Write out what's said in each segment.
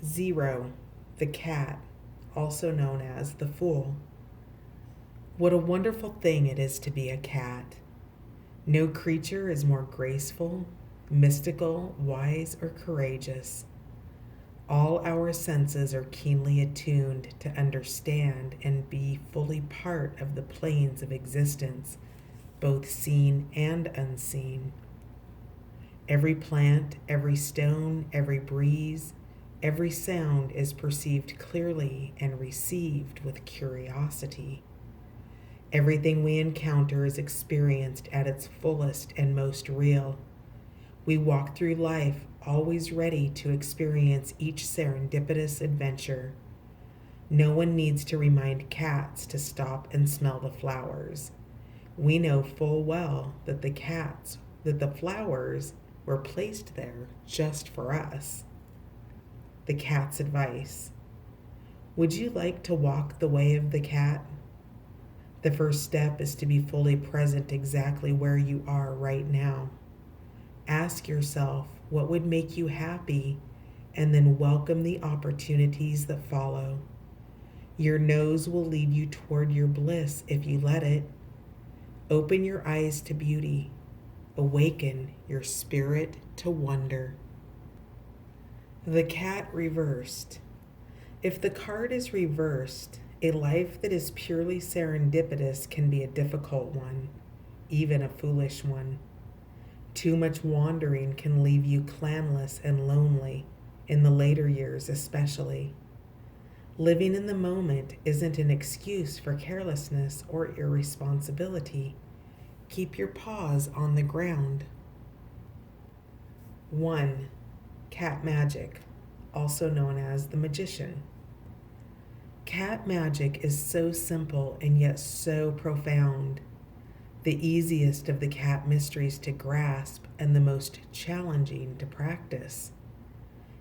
0. The cat, also known as the fool. What a wonderful thing it is to be a cat. No creature is more graceful, mystical, wise, or courageous. All our senses are keenly attuned to understand and be fully part of the planes of existence, both seen and unseen. Every plant, every stone, every breeze, every sound is perceived clearly and received with curiosity. Everything we encounter is experienced at its fullest and most real. We walk through life always ready to experience each serendipitous adventure. No one needs to remind cats to stop and smell the flowers. We know full well that the flowers were placed there just for us. The cat's advice. Would you like to walk the way of the cat? The first step is to be fully present exactly where you are right now. Ask yourself what would make you happy, and then welcome the opportunities that follow. Your nose will lead you toward your bliss if you let it. Open your eyes to beauty. Awaken your spirit to wonder. The cat reversed. If the card is reversed, a life that is purely serendipitous can be a difficult one, even a foolish one. Too much wandering can leave you clanless and lonely, in the later years especially. Living in the moment isn't an excuse for carelessness or irresponsibility. Keep your paws on the ground. 1. Cat magic, also known as the magician. Cat magic is so simple and yet so profound. The easiest of the cat mysteries to grasp and the most challenging to practice.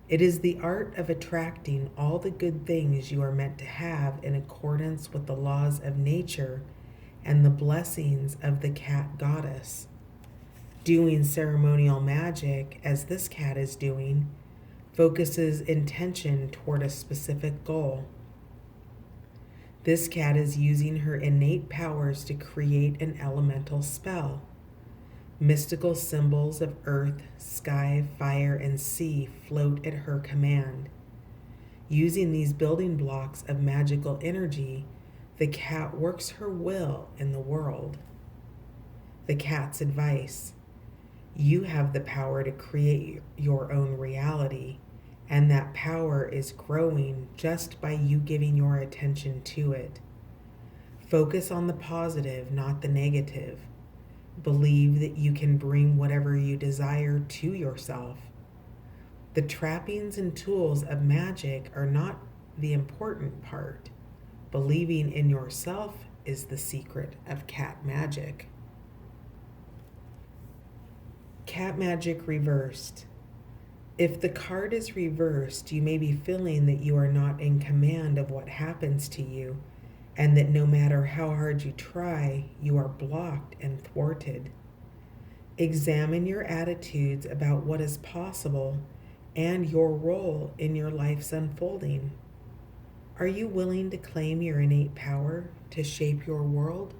It is the art of attracting all the good things you are meant to have in accordance with the laws of nature and the blessings of the cat goddess. Doing ceremonial magic, as this cat is doing, focuses intention toward a specific goal. This cat is using her innate powers to create an elemental spell. Mystical symbols of earth, sky, fire, and sea float at her command. Using these building blocks of magical energy, the cat works her will in the world. The cat's advice. You have the power to create your own reality, and that power is growing just by you giving your attention to it. Focus on the positive, not the negative. Believe that you can bring whatever you desire to yourself. The trappings and tools of magic are not the important part. Believing in yourself is the secret of cat magic. Cat magic reversed. If the card is reversed, you may be feeling that you are not in command of what happens to you, and that no matter how hard you try, you are blocked and thwarted. Examine your attitudes about what is possible and your role in your life's unfolding. Are you willing to claim your innate power to shape your world?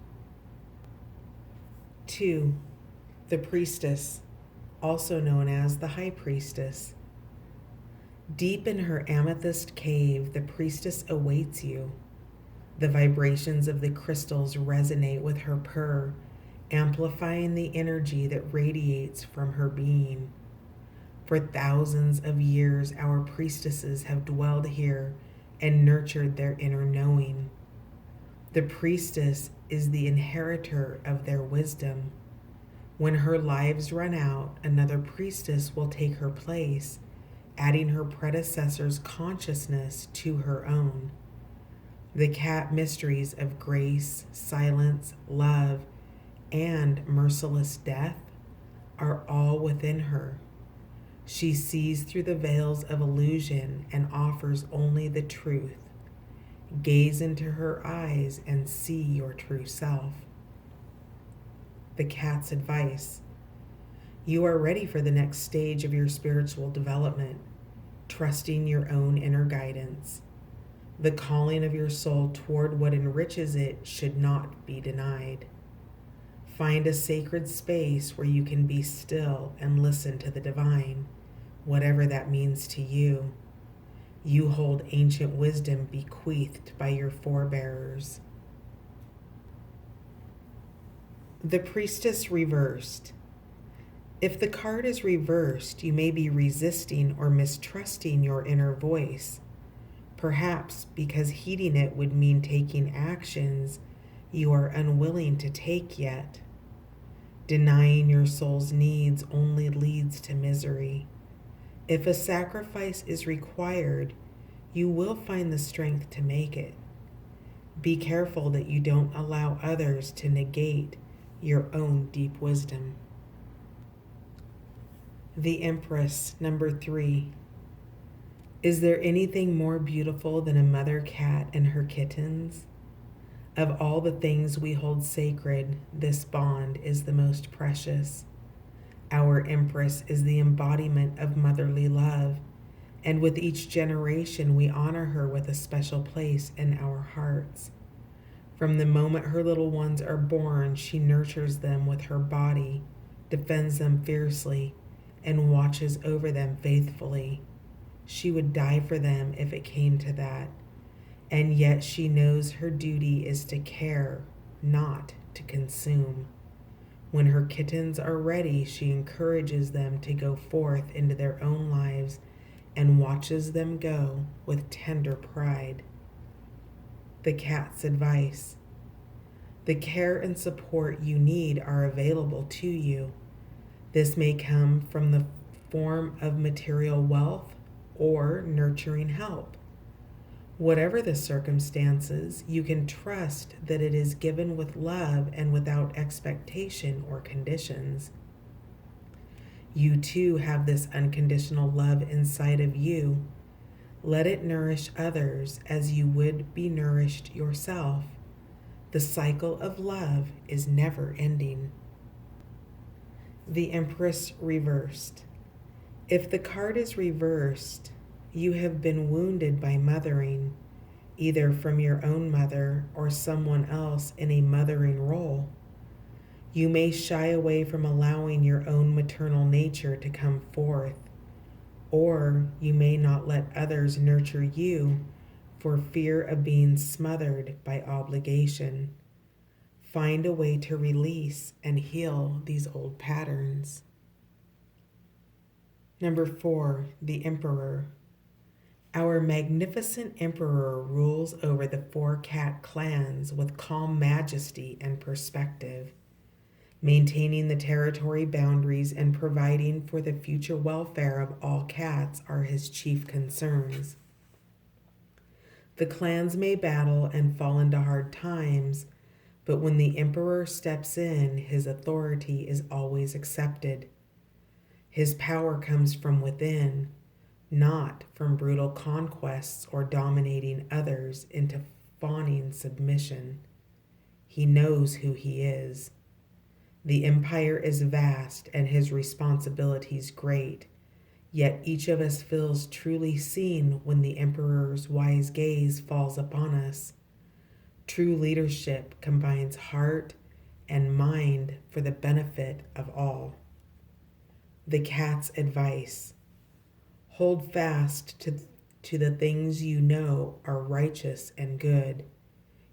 2. The Priestess, also known as the High Priestess. Deep in her amethyst cave, the Priestess awaits you. The vibrations of the crystals resonate with her purr, amplifying the energy that radiates from her being. For thousands of years, our priestesses have dwelled here and nurtured their inner knowing. The priestess is the inheritor of their wisdom. When her lives run out, another priestess will take her place, adding her predecessor's consciousness to her own. The cat mysteries of grace, silence, love, and merciless death are all within her. She sees through the veils of illusion and offers only the truth. Gaze into her eyes and see your true self. The cat's advice. You are ready for the next stage of your spiritual development. trusting your own inner guidance. The calling of your soul toward what enriches it should not be denied. Find a sacred space where you can be still and listen to the divine, whatever that means to you. You hold ancient wisdom bequeathed by your forebears. The Priestess reversed. If the card is reversed, you may be resisting or mistrusting your inner voice, perhaps because heeding it would mean taking actions you are unwilling to take yet. Denying your soul's needs only leads to misery. If a sacrifice is required, you will find the strength to make it. Be careful that you don't allow others to negate your own deep wisdom. The Empress, number 3. Is there anything more beautiful than a mother cat and her kittens? Of all the things we hold sacred, this bond is the most precious. Our Empress is the embodiment of motherly love, and with each generation we honor her with a special place in our hearts. From the moment her little ones are born, she nurtures them with her body, defends them fiercely, and watches over them faithfully. She would die for them if it came to that, and yet she knows her duty is to care, not to consume. When her kittens are ready, she encourages them to go forth into their own lives and watches them go with tender pride. The cat's advice. The care and support you need are available to you. This may come from the form of material wealth or nurturing help. Whatever the circumstances, you can trust that it is given with love and without expectation or conditions. You too have this unconditional love inside of you. Let it nourish others as you would be nourished yourself. The cycle of love is never ending. The Empress reversed. If the card is reversed, you have been wounded by mothering, either from your own mother or someone else in a mothering role. You may shy away from allowing your own maternal nature to come forth, or you may not let others nurture you for fear of being smothered by obligation. Find a way to release and heal these old patterns. Number 4, the Emperor. Our magnificent Emperor rules over the 4 cat clans with calm majesty and perspective. Maintaining the territory boundaries and providing for the future welfare of all cats are his chief concerns. The clans may battle and fall into hard times, but when the Emperor steps in, his authority is always accepted. His power comes from within, not from brutal conquests or dominating others into fawning submission. He knows who he is. The empire is vast and his responsibilities great, yet each of us feels truly seen when the Emperor's wise gaze falls upon us. True leadership combines heart and mind for the benefit of all. The cat's advice. Hold fast to the things you know are righteous and good.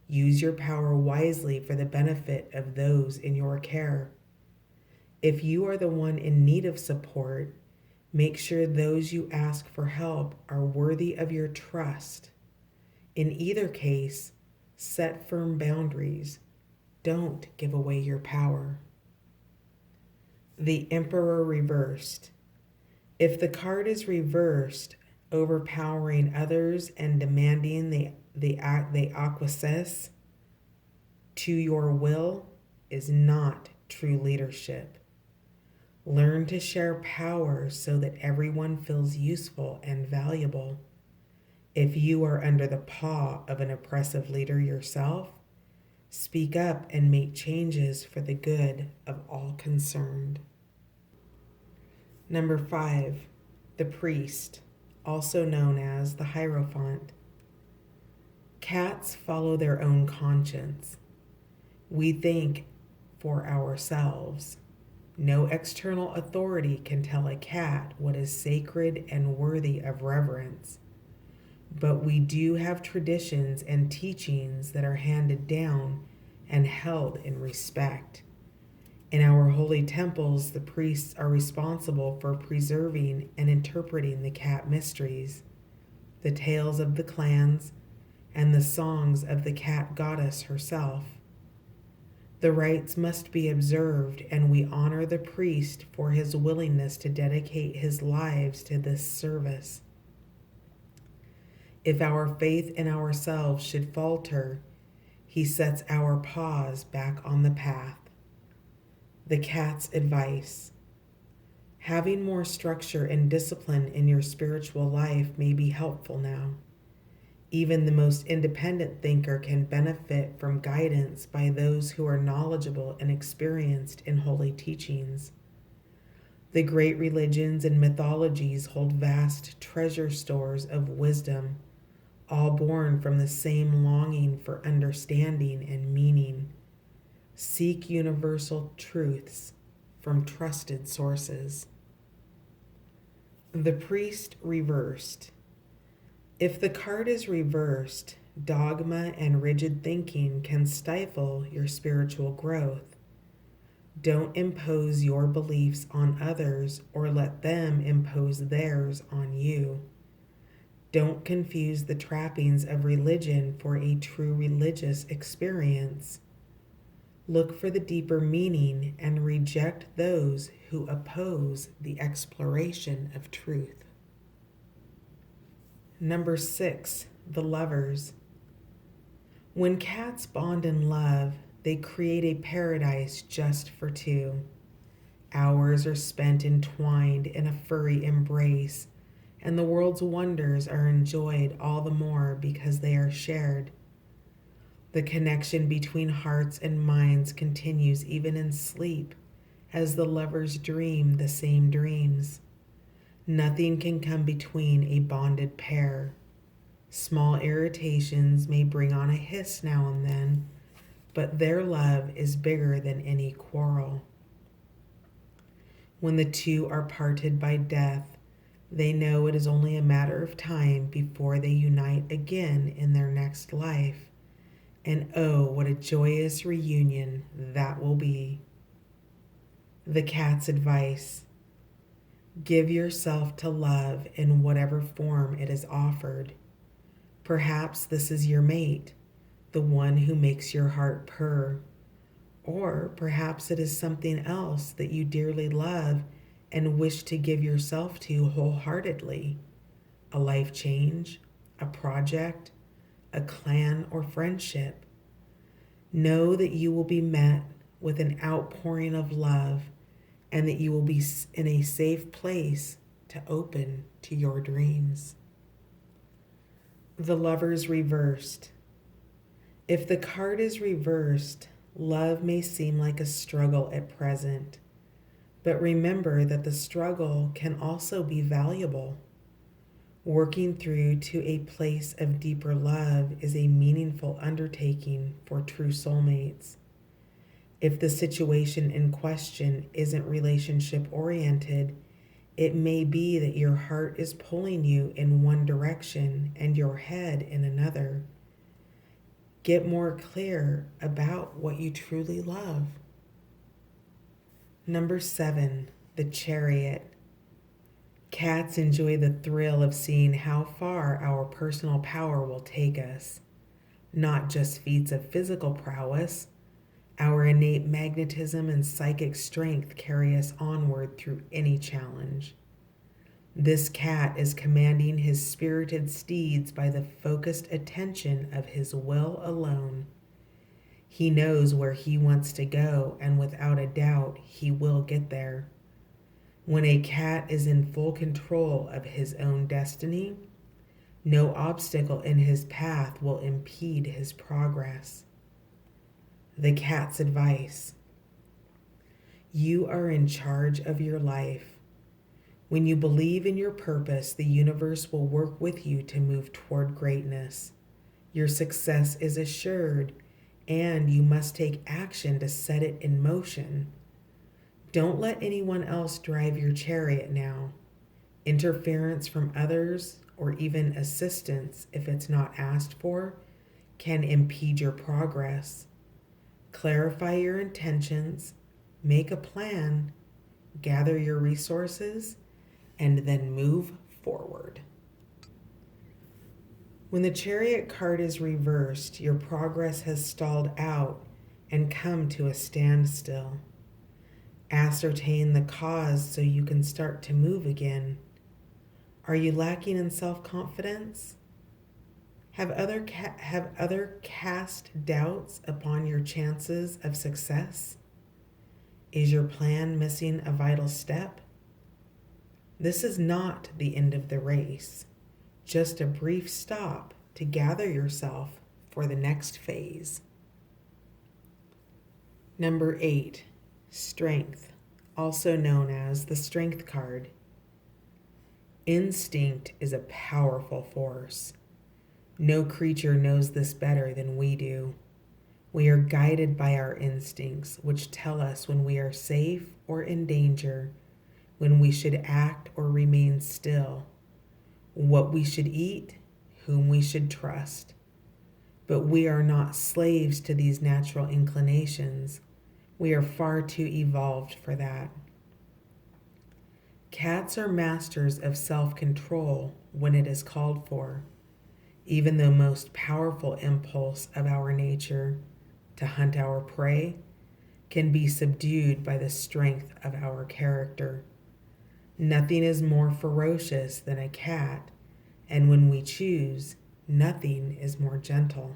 Use your power wisely for the benefit of those in your care. If you are the one in need of support, make sure those you ask for help are worthy of your trust. In either case, set firm boundaries. Don't give away your power. The Emperor reversed. If the card is reversed, overpowering others and demanding they acquiesce to your will is not true leadership. Learn to share power so that everyone feels useful and valuable. If you are under the paw of an oppressive leader yourself, speak up and make changes for the good of all concerned. Number 5, the Priest, also known as the Hierophant. Cats follow their own conscience. We think for ourselves. No external authority can tell a cat what is sacred and worthy of reverence. But we do have traditions and teachings that are handed down and held in respect. In our holy temples, the priests are responsible for preserving and interpreting the cat mysteries, the tales of the clans, and the songs of the cat goddess herself. The rites must be observed, and we honor the priest for his willingness to dedicate his lives to this service. If our faith in ourselves should falter, he sets our paws back on the path. The cat's advice. Having more structure and discipline in your spiritual life may be helpful now. Even the most independent thinker can benefit from guidance by those who are knowledgeable and experienced in holy teachings. The great religions and mythologies hold vast treasure stores of wisdom, all born from the same longing for understanding and meaning. Seek universal truths from trusted sources. The priest reversed. If the card is reversed, dogma and rigid thinking can stifle your spiritual growth. Don't impose your beliefs on others or let them impose theirs on you. Don't confuse the trappings of religion for a true religious experience. Look for the deeper meaning and reject those who oppose the exploration of truth. Number 6, the lovers. When cats bond in love, they create a paradise just for two. Hours are spent entwined in a furry embrace, and the world's wonders are enjoyed all the more because they are shared. The connection between hearts and minds continues even in sleep, as the lovers dream the same dreams. Nothing can come between a bonded pair. Small irritations may bring on a hiss now and then, but their love is bigger than any quarrel. When the two are parted by death, they know it is only a matter of time before they unite again in their next life. And oh, what a joyous reunion that will be. The cat's advice. Give yourself to love in whatever form it is offered. Perhaps this is your mate, the one who makes your heart purr. Or perhaps it is something else that you dearly love and wish to give yourself to wholeheartedly. A life change, a project, a clan or friendship. Know that you will be met with an outpouring of love and that you will be in a safe place to open to your dreams. The lovers reversed. If the card is reversed, love may seem like a struggle at present, but remember that the struggle can also be valuable. Working through to a place of deeper love is a meaningful undertaking for true soulmates. If the situation in question isn't relationship oriented, it may be that your heart is pulling you in one direction and your head in another. Get more clear about what you truly love. Number 7, the Chariot. Cats enjoy the thrill of seeing how far our personal power will take us. Not just feats of physical prowess. Our innate magnetism and psychic strength carry us onward through any challenge. This cat is commanding his spirited steeds by the focused attention of his will alone. He knows where he wants to go, and without a doubt, he will get there. When a cat is in full control of his own destiny, no obstacle in his path will impede his progress. The cat's advice. You are in charge of your life. When you believe in your purpose, the universe will work with you to move toward greatness. Your success is assured, and you must take action to set it in motion. Don't let anyone else drive your chariot now. Interference from others, or even assistance if it's not asked for, can impede your progress. Clarify your intentions, make a plan, gather your resources, and then move forward. When the Chariot card is reversed, your progress has stalled out and come to a standstill. Ascertain the cause so you can start to move again. Are you lacking in self-confidence? Have other cast doubts upon your chances of success? Is your plan missing a vital step? This is not the end of the race, just a brief stop to gather yourself for the next phase. Number 8, Strength, also known as the Strength card. Instinct is a powerful force. No creature knows this better than we do. We are guided by our instincts, which tell us when we are safe or in danger, when we should act or remain still, what we should eat, whom we should trust. But we are not slaves to these natural inclinations. We are far too evolved for that. Cats are masters of self-control when it is called for. Even the most powerful impulse of our nature, to hunt our prey, can be subdued by the strength of our character. Nothing is more ferocious than a cat, and when we choose, nothing is more gentle.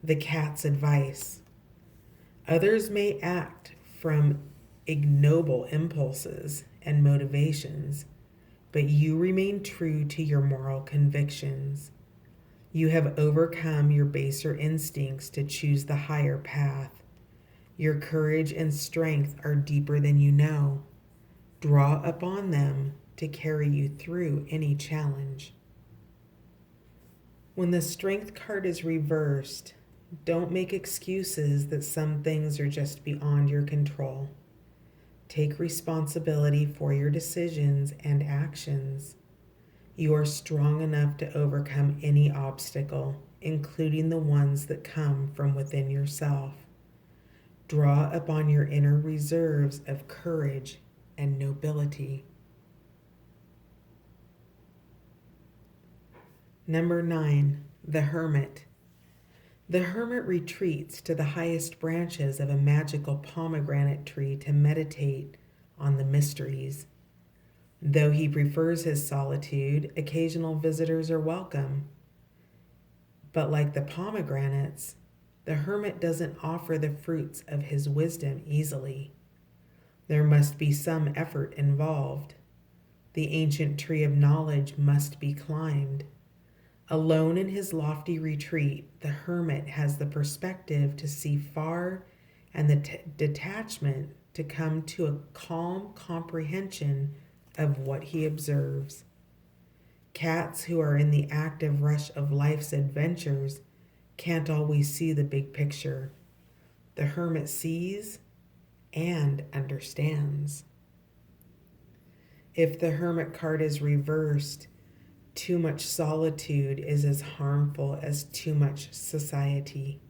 The cat's advice. Others may act from ignoble impulses and motivations, but you remain true to your moral convictions. You have overcome your baser instincts to choose the higher path. Your courage and strength are deeper than you know. Draw upon them to carry you through any challenge. When the Strength card is reversed, don't make excuses that some things are just beyond your control. Take responsibility for your decisions and actions. You are strong enough to overcome any obstacle, including the ones that come from within yourself. Draw upon your inner reserves of courage and nobility. Number 9, the Hermit. The Hermit retreats to the highest branches of a magical pomegranate tree to meditate on the mysteries. Though he prefers his solitude, occasional visitors are welcome. But like the pomegranates, the Hermit doesn't offer the fruits of his wisdom easily. There must be some effort involved. The ancient tree of knowledge must be climbed. Alone in his lofty retreat, the Hermit has the perspective to see far and the detachment to come to a calm comprehension of what he observes. Cats who are in the active rush of life's adventures can't always see the big picture. The Hermit sees and understands. If the Hermit card is reversed, too much solitude is as harmful as too much society.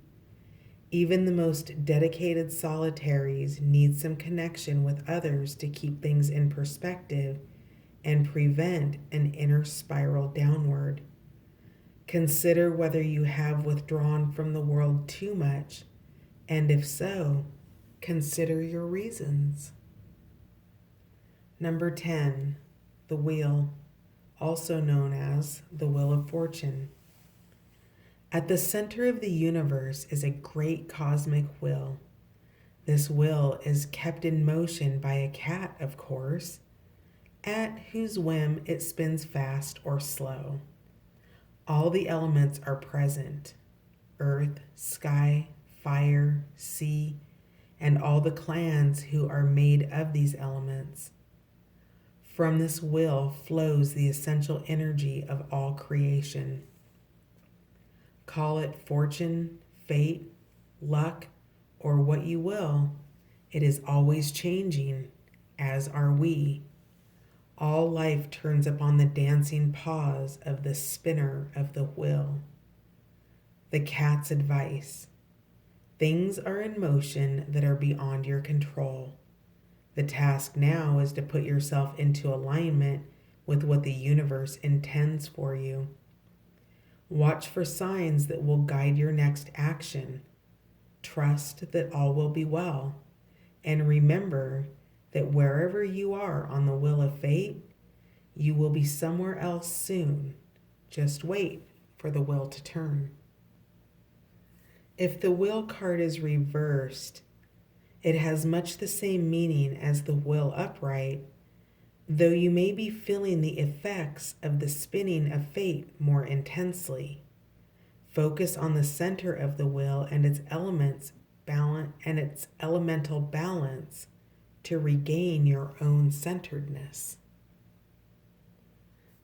Even the most dedicated solitaries need some connection with others to keep things in perspective and prevent an inner spiral downward. Consider whether you have withdrawn from the world too much, and if so, consider your reasons. Number 10, the Wheel, also known as the Wheel of Fortune. At the center of the universe is a great cosmic wheel. This wheel is kept in motion by a cat, of course, at whose whim it spins fast or slow. All the elements are present: earth, sky, fire, sea, and all the clans who are made of these elements. From this will flows the essential energy of all creation. Call it fortune, fate, luck, or what you will. It is always changing, as are we. All life turns upon the dancing paws of the spinner of the wheel. The cat's advice. Things are in motion that are beyond your control. The task now is to put yourself into alignment with what the universe intends for you. Watch for signs that will guide your next action. Trust that all will be well. And remember that wherever you are on the wheel of fate, you will be somewhere else soon. Just wait for the wheel to turn. If the wheel card is reversed, it has much the same meaning as the wheel upright, though you may be feeling the effects of the spinning of fate more intensely. Focus on the center of the wheel and its elemental balance to regain your own centeredness.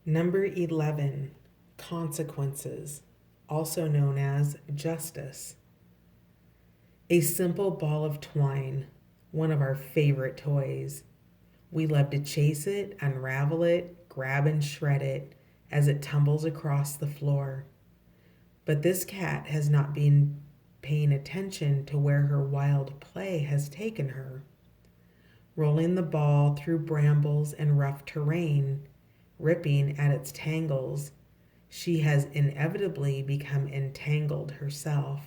Number 11, consequences, also known as justice. A simple ball of twine, one of our favorite toys. We love to chase it, unravel it, grab and shred it as it tumbles across the floor. But this cat has not been paying attention to where her wild play has taken her. Rolling the ball through brambles and rough terrain, ripping at its tangles, she has inevitably become entangled herself.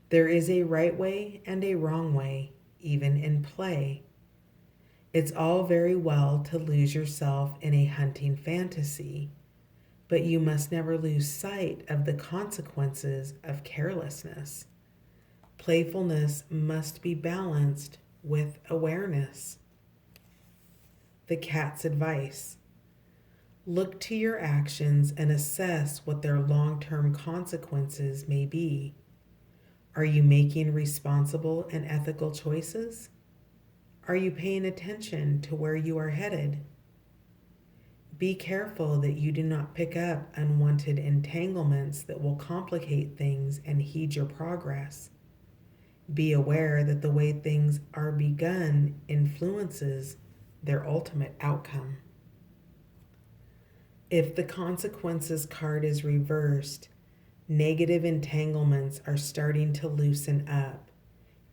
There is a right way and a wrong way, even in play. It's all very well to lose yourself in a hunting fantasy, but you must never lose sight of the consequences of carelessness. Playfulness must be balanced with awareness. The cat's advice. Look to your actions and assess what their long-term consequences may be. Are you making responsible and ethical choices? Are you paying attention to where you are headed? Be careful that you do not pick up unwanted entanglements that will complicate things and heed your progress. Be aware that the way things are begun influences their ultimate outcome. If the consequences card is reversed, negative entanglements are starting to loosen up,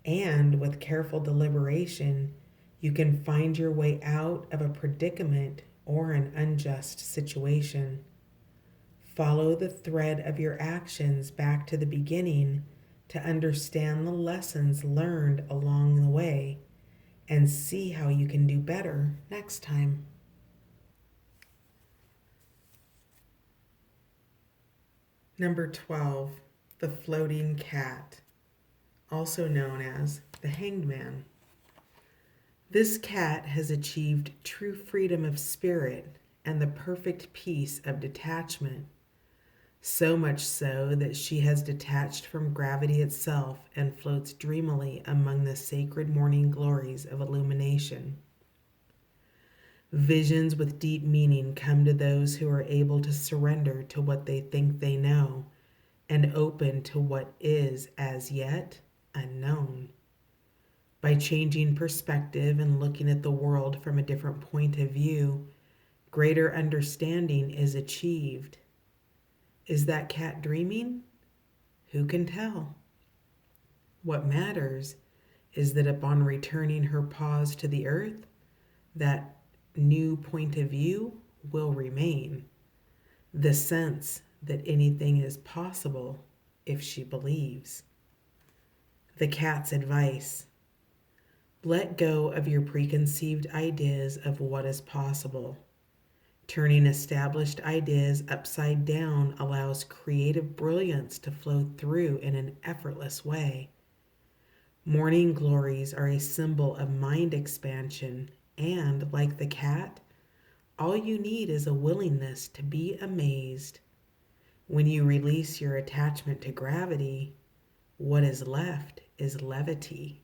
and with careful deliberation, you can find your way out of a predicament or an unjust situation. Follow the thread of your actions back to the beginning to understand the lessons learned along the way and see how you can do better next time. Number 12, the floating cat, also known as the Hanged Man. This cat has achieved true freedom of spirit and the perfect peace of detachment, so much so that she has detached from gravity itself and floats dreamily among the sacred morning glories of illumination. Visions with deep meaning come to those who are able to surrender to what they think they know and open to what is as yet unknown. By changing perspective and looking at the world from a different point of view, greater understanding is achieved. Is that cat dreaming? Who can tell? What matters is that upon returning her paws to the earth, that new point of view will remain. The sense that anything is possible if she believes. The cat's advice. Let go of your preconceived ideas of what is possible. Turning established ideas upside down allows creative brilliance to flow through in an effortless way. Morning glories are a symbol of mind expansion, and like the cat, all you need is a willingness to be amazed. When you release your attachment to gravity, what is left is levity.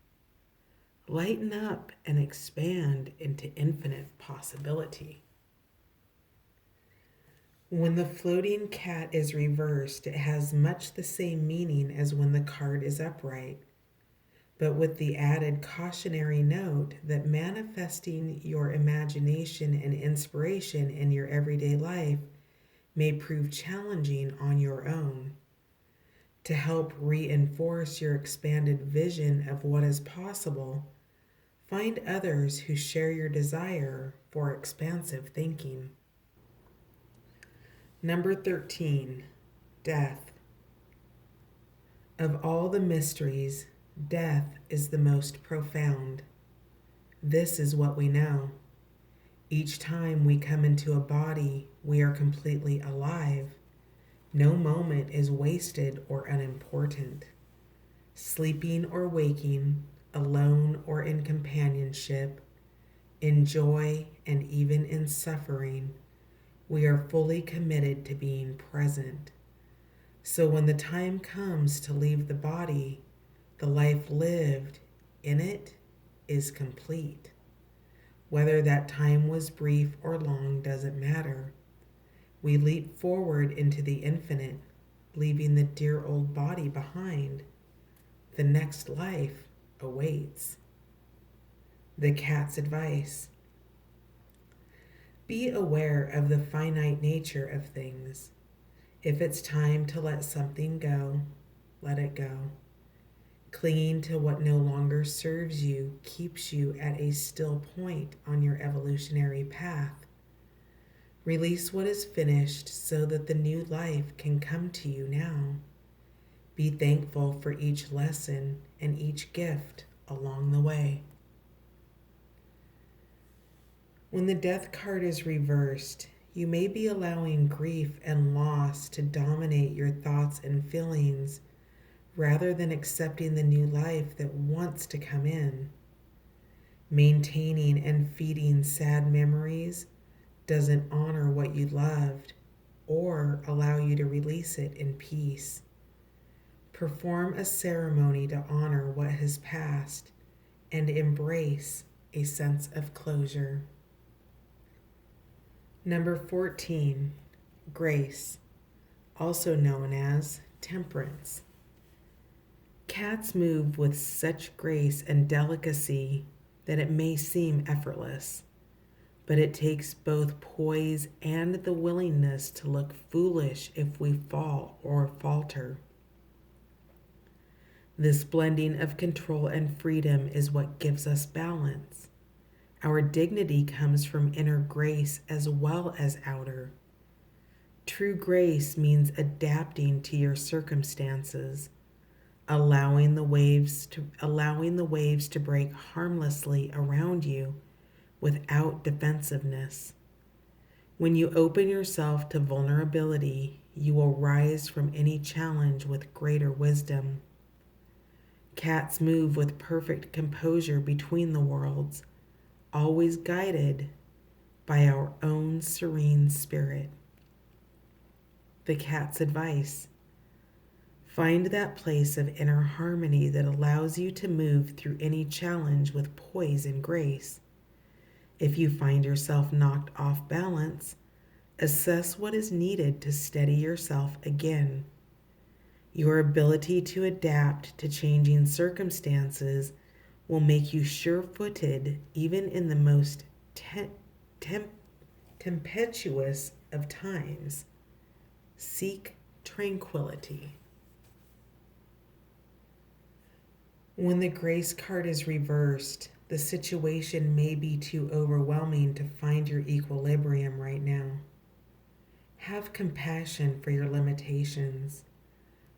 lighten up and expand into infinite possibility. When the floating cat is reversed, it has much the same meaning as when the card is upright, but with the added cautionary note that manifesting your imagination and inspiration in your everyday life may prove challenging on your own. To help reinforce your expanded vision of what is possible, find others who share your desire for expansive thinking. Number 13, death. Of all the mysteries, death is the most profound. This is what we know. Each time we come into a body, we are completely alive. No moment is wasted or unimportant. Sleeping or waking, alone or in companionship, in joy and even in suffering, we are fully committed to being present. So when the time comes to leave the body, the life lived in it is complete. Whether that time was brief or long doesn't matter. We leap forward into the infinite, leaving the dear old body behind. The next life awaits. The cat's advice. Be aware of the finite nature of things. If it's time to let something go, let it go. Clinging to what no longer serves you keeps you at a still point on your evolutionary path. Release what is finished so that the new life can come to you now. Be thankful for each lesson and each gift along the way. When the death card is reversed, you may be allowing grief and loss to dominate your thoughts and feelings rather than accepting the new life that wants to come in. Maintaining and feeding sad memories doesn't honor what you loved or allow you to release it in peace. Perform a ceremony to honor what has passed and embrace a sense of closure. Number 14, grace, also known as temperance. Cats move with such grace and delicacy that it may seem effortless, but it takes both poise and the willingness to look foolish if we fall or falter. This blending of control and freedom is what gives us balance. Our dignity comes from inner grace as well as outer. True grace means adapting to your circumstances, allowing the waves to break harmlessly around you without defensiveness. When you open yourself to vulnerability, you will rise from any challenge with greater wisdom. Cats move with perfect composure between the worlds, always guided by our own serene spirit. The cat's advice. Find that place of inner harmony that allows you to move through any challenge with poise and grace. If you find yourself knocked off balance, assess what is needed to steady yourself again. Your ability to adapt to changing circumstances will make you sure-footed even in the most tempestuous of times. Seek tranquility. When the grace card is reversed, the situation may be too overwhelming to find your equilibrium right now. Have compassion for your limitations.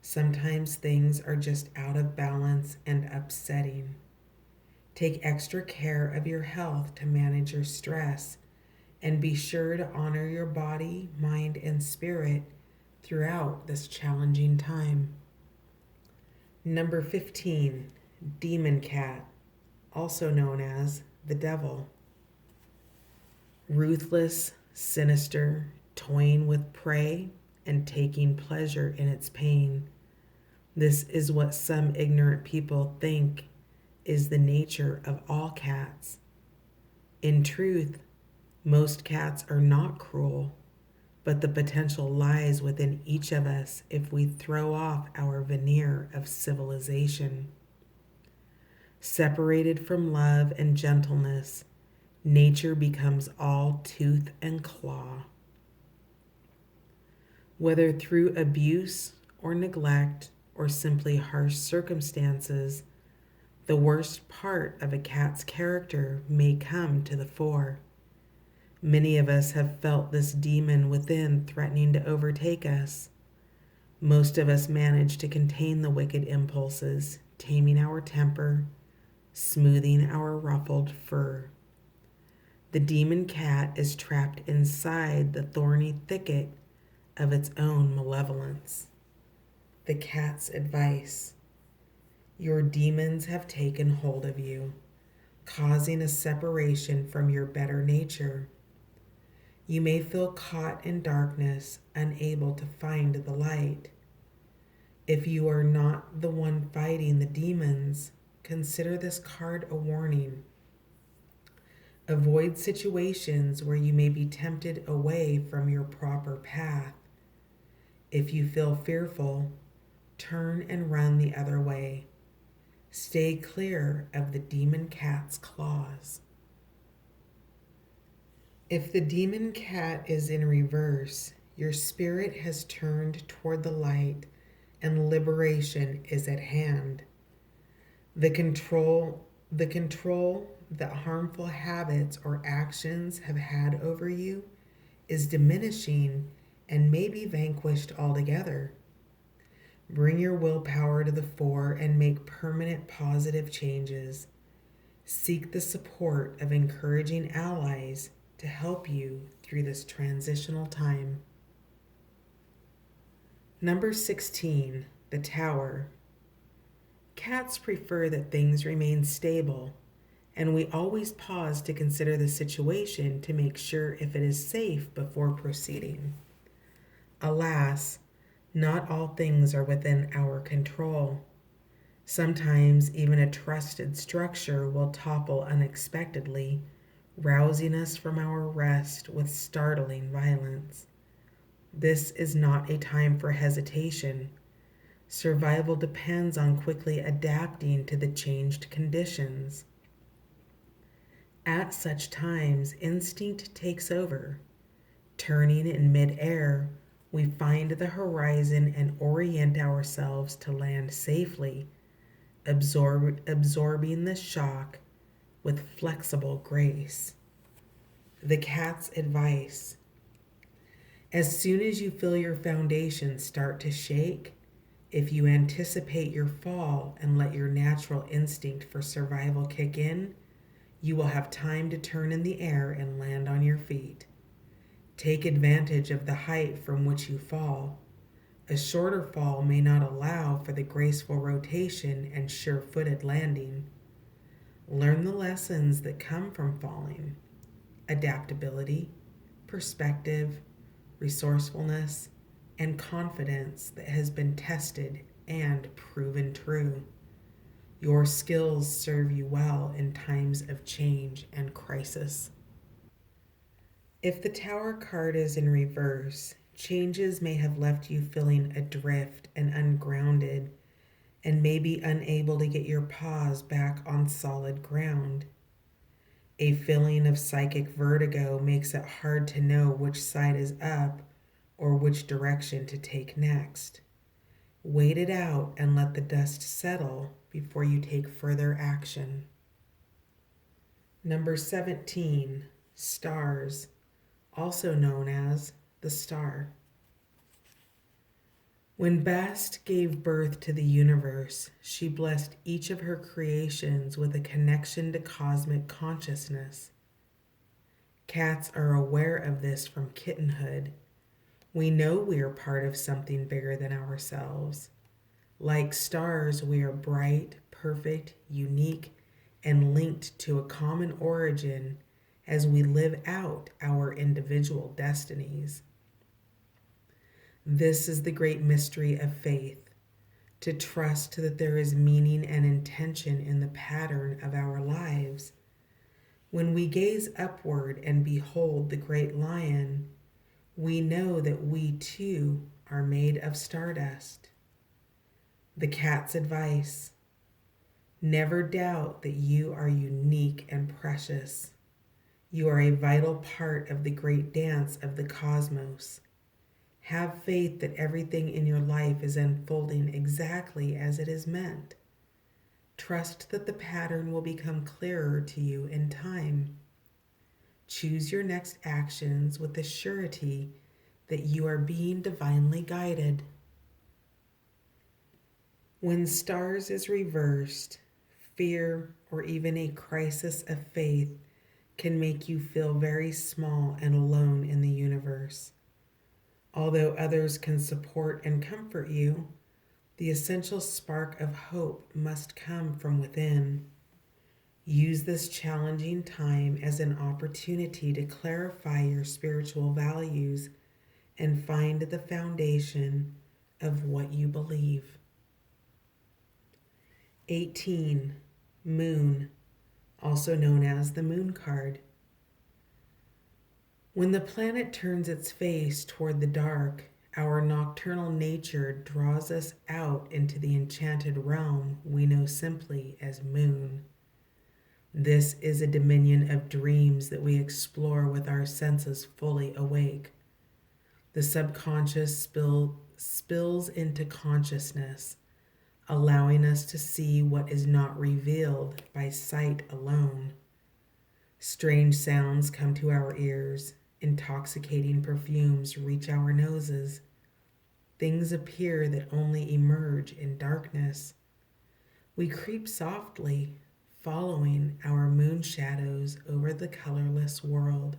Sometimes things are just out of balance and upsetting. Take extra care of your health to manage your stress, and be sure to honor your body, mind, and spirit throughout this challenging time. Number 15, demon cat, also known as the devil. Ruthless, sinister, toying with prey, and taking pleasure in its pain. This is what some ignorant people think is the nature of all cats. In truth, most cats are not cruel, but the potential lies within each of us if we throw off our veneer of civilization. Separated from love and gentleness, nature becomes all tooth and claw. Whether through abuse or neglect or simply harsh circumstances, the worst part of a cat's character may come to the fore. Many of us have felt this demon within threatening to overtake us. Most of us manage to contain the wicked impulses, taming our temper, smoothing our ruffled fur. The demon cat is trapped inside the thorny thicket of its own malevolence. The cat's advice: your demons have taken hold of you, causing a separation from your better nature. You may feel caught in darkness, unable to find the light. If you are not the one fighting the demons, consider this card a warning. Avoid situations where you may be tempted away from your proper path. If you feel fearful, turn and run the other way. Stay clear of the demon cat's claws. If the demon cat is in reverse, your spirit has turned toward the light and liberation is at hand. The control that harmful habits or actions have had over you is diminishing and may be vanquished altogether. Bring your willpower to the fore and make permanent positive changes. Seek the support of encouraging allies to help you through this transitional time. Number 16, the Tower. Cats prefer that things remain stable, and we always pause to consider the situation to make sure if it is safe before proceeding. Alas, not all things are within our control. Sometimes even a trusted structure will topple unexpectedly, rousing us from our rest with startling violence. This is not a time for hesitation. Survival depends on quickly adapting to the changed conditions. At such times, instinct takes over. Turning in mid-air, we find the horizon and orient ourselves to land safely, absorbing the shock with flexible grace. The cat's advice: as soon as you feel your foundation start to shake, if you anticipate your fall and let your natural instinct for survival kick in, you will have time to turn in the air and land on your feet. Take advantage of the height from which you fall. A shorter fall may not allow for the graceful rotation and sure-footed landing. Learn the lessons that come from falling: adaptability, perspective, resourcefulness, and confidence that has been tested and proven true. Your skills serve you well in times of change and crisis. If the Tower card is in reverse, changes may have left you feeling adrift and ungrounded, and may be unable to get your paws back on solid ground. A feeling of psychic vertigo makes it hard to know which side is up or which direction to take next. Wait it out and let the dust settle before you take further action. Number 17, Stars, also known as the Star. When Bast gave birth to the universe, she blessed each of her creations with a connection to cosmic consciousness. Cats are aware of this from kittenhood. We know we are part of something bigger than ourselves. Like stars, we are bright, perfect, unique, and linked to a common origin as we live out our individual destinies. This is the great mystery of faith. to trust that there is meaning and intention in the pattern of our lives. When we gaze upward and behold the great lion, we know that we too are made of stardust. The cat's advice: never doubt that you are unique and precious. You are a vital part of the great dance of the cosmos. Have faith that everything in your life is unfolding exactly as it is meant. Trust that the pattern will become clearer to you in time. Choose your next actions with the surety that you are being divinely guided. When stars is reversed, fear or even a crisis of faith can make you feel very small and alone in the universe. Although others can support and comfort you, the essential spark of hope must come from within. Use this challenging time as an opportunity to clarify your spiritual values and find the foundation of what you believe. 18. Moon, also known as the moon card. When the planet turns its face toward the dark, our nocturnal nature draws us out into the enchanted realm we know simply as moon. This is a dominion of dreams that we explore with our senses fully awake. The subconscious spills into consciousness, allowing us to see what is not revealed by sight alone. Strange sounds come to our ears, intoxicating perfumes reach our noses. Things appear that only emerge in darkness. We creep softly, following our moon shadows over the colorless world.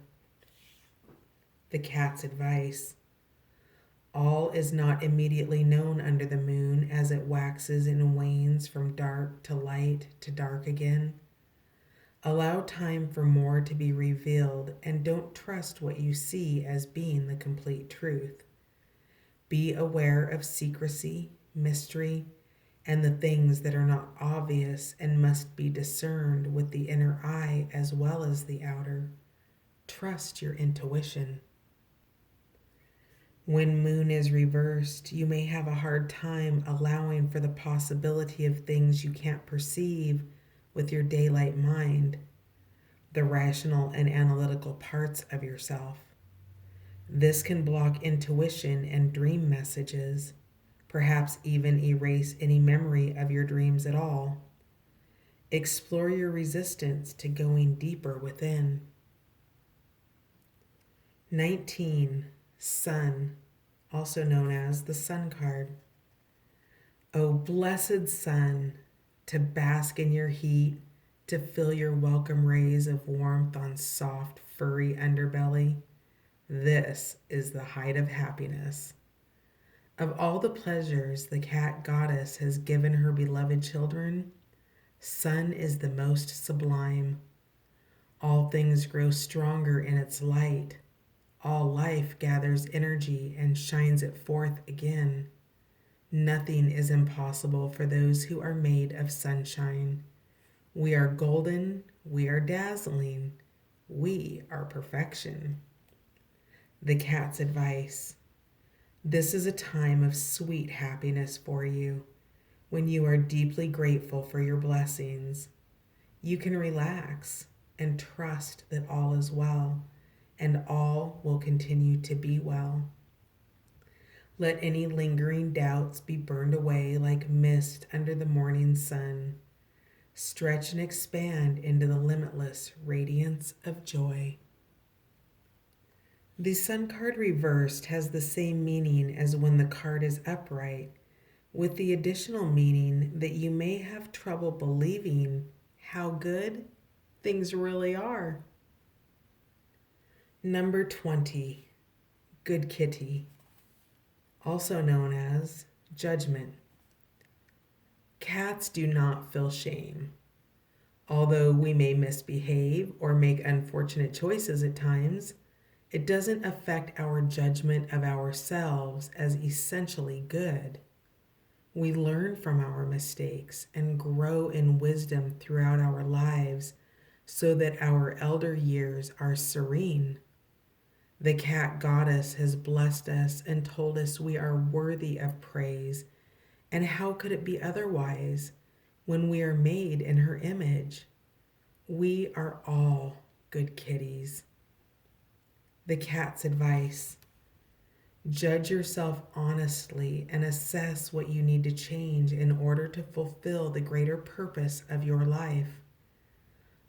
The cat's advice: all is not immediately known under the moon as it waxes and wanes from dark to light to dark again. Allow time for more to be revealed and don't trust what you see as being the complete truth. Be aware of secrecy, mystery, and the things that are not obvious and must be discerned with the inner eye as well as the outer. Trust your intuition. When moon is reversed, you may have a hard time allowing for the possibility of things you can't perceive with your daylight mind, the rational and analytical parts of yourself. This can block intuition and dream messages, perhaps even erase any memory of your dreams at all. Explore your resistance to going deeper within. 19. Sun, also known as the Sun card. O blessed sun, to bask in your heat, to feel your welcome rays of warmth on soft, furry underbelly. This is the height of happiness. Of all the pleasures the cat goddess has given her beloved children, sun is the most sublime. All things grow stronger in its light. All life gathers energy and shines it forth again. Nothing is impossible for those who are made of sunshine. We are golden, we are dazzling, we are perfection. The cat's advice: this is a time of sweet happiness for you, when you are deeply grateful for your blessings. You can relax and trust that all is well, and all will continue to be well. Let any lingering doubts be burned away like mist under the morning sun. Stretch and expand into the limitless radiance of joy. The Sun card reversed has the same meaning as when the card is upright, with the additional meaning that you may have trouble believing how good things really are. Number 20, Good Kitty, also known as Judgment. Cats do not feel shame. Although we may misbehave or make unfortunate choices at times, it doesn't affect our judgment of ourselves as essentially good. We learn from our mistakes and grow in wisdom throughout our lives so that our elder years are serene. The cat goddess has blessed us and told us we are worthy of praise. And how could it be otherwise when we are made in her image? We are all good kitties. The cat's advice: judge yourself honestly and assess what you need to change in order to fulfill the greater purpose of your life.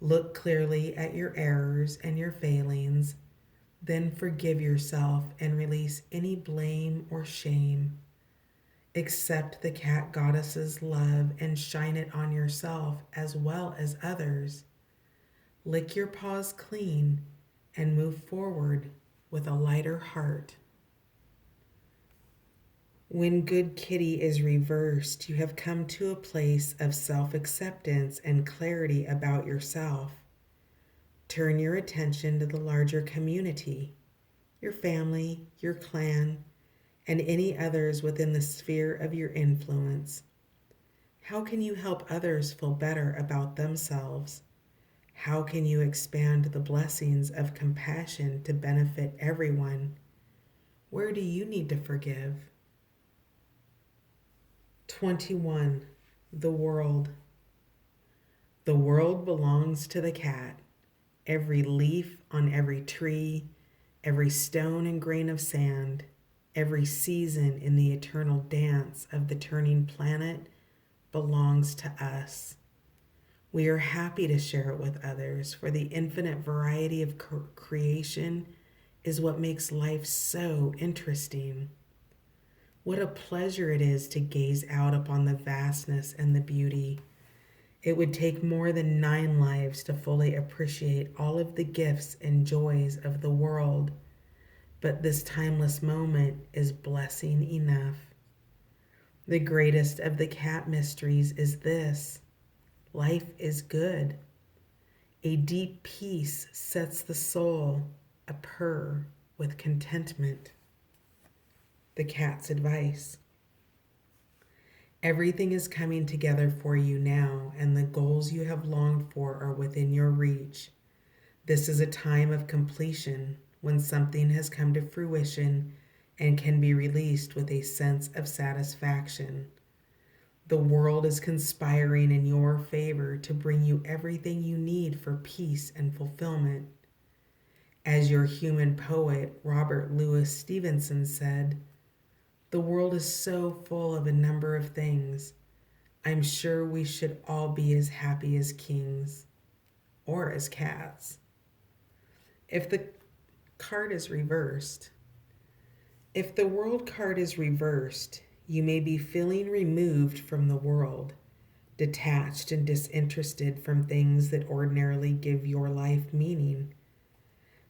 Look clearly at your errors and your failings, then forgive yourself and release any blame or shame. Accept the cat goddess's love and shine it on yourself as well as others. Lick your paws clean and move forward with a lighter heart. When good kitty is reversed, you have come to a place of self-acceptance and clarity about yourself. Turn your attention to the larger community, your family, your clan, and any others within the sphere of your influence. How can you help others feel better about themselves? How can you expand the blessings of compassion to benefit everyone? Where do you need to forgive? 21. The world. The world belongs to the cat. Every leaf on every tree, every stone and grain of sand, every season in the eternal dance of the turning planet belongs to us. We are happy to share it with others, for the infinite variety of creation is what makes life so interesting. What a pleasure it is to gaze out upon the vastness and the beauty. It would take more than 9 lives to fully appreciate all of the gifts and joys of the world, but this timeless moment is blessing enough. The greatest of the cat mysteries is this: life is good. A deep peace sets the soul a purr with contentment. The cat's advice: everything is coming together for you now, and the goals you have longed for are within your reach. This is a time of completion, when something has come to fruition and can be released with a sense of satisfaction. The world is conspiring in your favor to bring you everything you need for peace and fulfillment. As your human poet, Robert Louis Stevenson, said, "The world is so full of a number of things. I'm sure we should all be as happy as kings, or as cats." If the card is reversed, if the world card is reversed, you may be feeling removed from the world, detached and disinterested from things that ordinarily give your life meaning.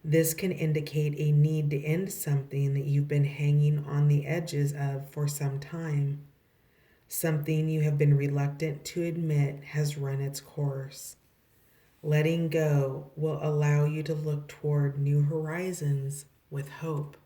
This can indicate a need to end something that you've been hanging on the edges of for some time. Something you have been reluctant to admit has run its course. Letting go will allow you to look toward new horizons with hope.